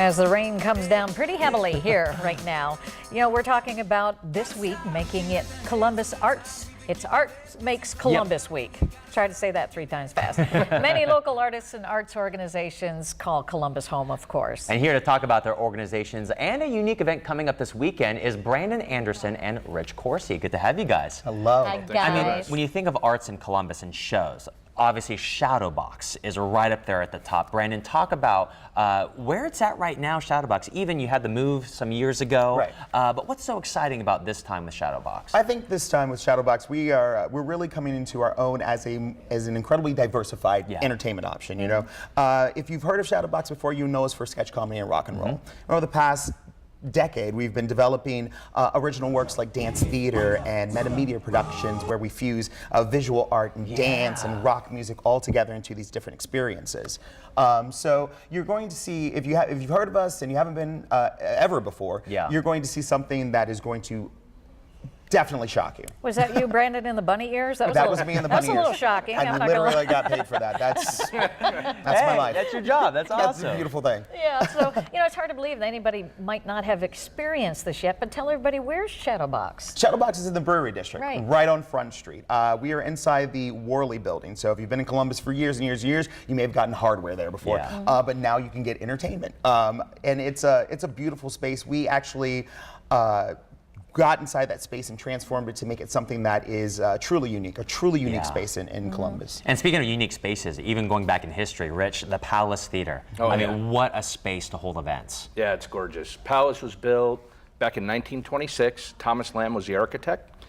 As the rain comes down pretty heavily here right now. You know, we're talking about this week making it Columbus Arts. It's Art Makes Columbus Week. Try to say that 3 times fast. Many local artists and arts organizations call Columbus home, of course. And here to talk about their organizations and a unique event coming up this weekend is Brandon Anderson and Rich Corsi. Good to have you guys. Hello. Hi, guys. I mean, when you think of arts in Columbus and shows, obviously Shadowbox is right up there at the top. Brandon, talk about where it's at right now, Shadowbox. Even you had the move some years ago. Right. But what's so exciting about this time with Shadowbox? I think this time with Shadowbox, we're really coming into our own as an incredibly diversified entertainment option. You know, if you've heard of Shadowbox before, you know us for sketch comedy and rock and roll. Over the past decade, we've been developing original works like dance theater and metamedia productions where we fuse visual art and dance and rock music all together into these different experiences. So you're going to see, if you've heard of us and you haven't been ever before, you're going to see something that is going to definitely shock you. Was that you, Brandon, in the bunny ears? That was me in the bunny ears. That's a little shocking. I literally got paid for that. That's my life. That's your job. That's awesome. That's a beautiful thing. Yeah, so, you know, it's hard to believe that anybody might not have experienced this yet, but tell everybody, where's Shadowbox? Shadowbox is in the Brewery District, right on Front Street. We are inside the Worley building, so if you've been in Columbus for years and years and years, you may have gotten hardware there before, but now you can get entertainment. And it's a beautiful space. We actually got inside that space and transformed it to make it something that is truly unique, a truly unique space in Columbus. And speaking of unique spaces, even going back in history, Rich, the Palace Theater. I mean, what a space to hold events. Yeah, it's gorgeous. Palace was built back in 1926. Thomas Lamb was the architect.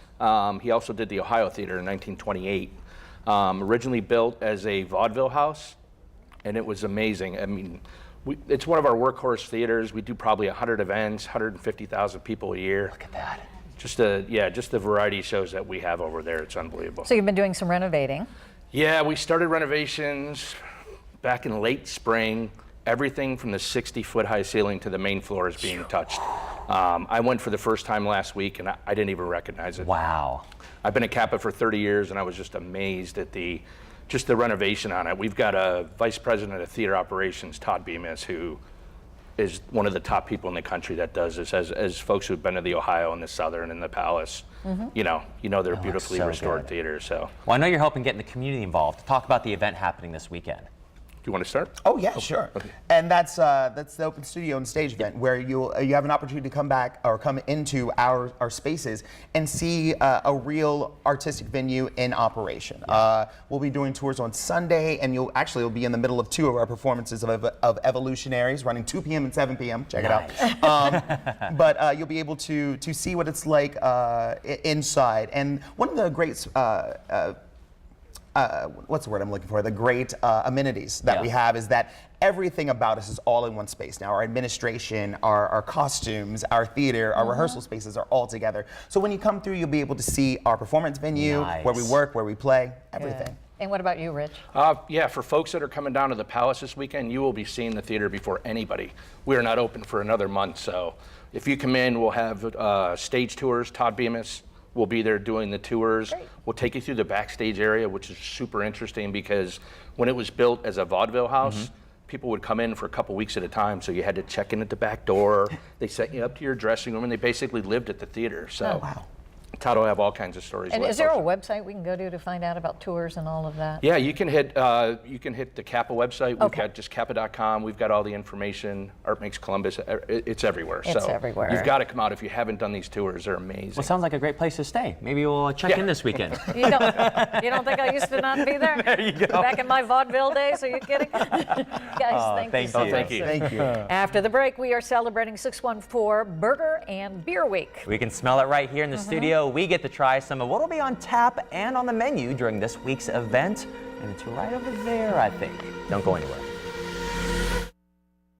He also did the Ohio Theater in 1928. Originally built as a vaudeville house, and it was amazing. I mean, it's one of our workhorse theaters. We do probably 100 events, 150,000 people a year. Look at that. Just the variety of shows that we have over there. It's unbelievable. So you've been doing some renovating. Yeah, we started renovations back in late spring. Everything from the 60-foot high ceiling to the main floor is being touched. I went for the first time last week, and I didn't even recognize it. Wow. I've been at Kappa for 30 years, and I was just amazed at just the renovation on it. We've got a vice president of theater operations, Todd Bemis, who is one of the top people in the country that does this. As folks who've been to the Ohio and the Southern and the Palace, you know they're beautifully restored theaters. So. Well, I know you're helping getting the community involved. Talk about the event happening this weekend. Do you want to start? Oh yeah, sure. Okay. And that's the Open Studio and Stage event where you have an opportunity to come back or come into our spaces and see a real artistic venue in operation. We'll be doing tours on Sunday, and you'll be in the middle of 2 of our performances of Evolutionaries, running 2 p.m. and 7 p.m. Check it out. But you'll be able to see what it's like inside. And one of the great what's the word I'm looking for? The great amenities that we have is that everything about us is all in one space now. Our administration, our costumes, our theater, our rehearsal spaces are all together. So when you come through, you'll be able to see our performance venue, where we work, where we play, everything. Good. And what about you, Rich? Yeah, for folks that are coming down to the Palace this weekend, you will be seeing the theater before anybody. We are not open for another month, so if you come in, we'll have stage tours. Todd Bemis will be there doing the tours. Great. We'll take you through the backstage area, which is super interesting because when it was built as a vaudeville house, people would come in for a couple weeks at a time, so you had to check in at the back door. They set you up to your dressing room, and they basically lived at the theater. So. Todd will have all kinds of stories. And is there a website we can go to find out about tours and all of that? Yeah, you can hit the Kappa website. We've got just kappa.com. We've got all the information. Art Makes Columbus. It's everywhere. It's everywhere. You've got to come out if you haven't done these tours. They're amazing. Well, sounds like a great place to stay. Maybe we'll check in this weekend. You don't think I used to not be there? There you go. Back in my vaudeville days, are you kidding? Guys, thank you so much. Thank you. Thank you. After the break, we are celebrating 614 Burger and Beer Week. We can smell it right here in the studio. We get to try some of what will be on tap and on the menu during this week's event. And it's right over there, I think. Don't go anywhere.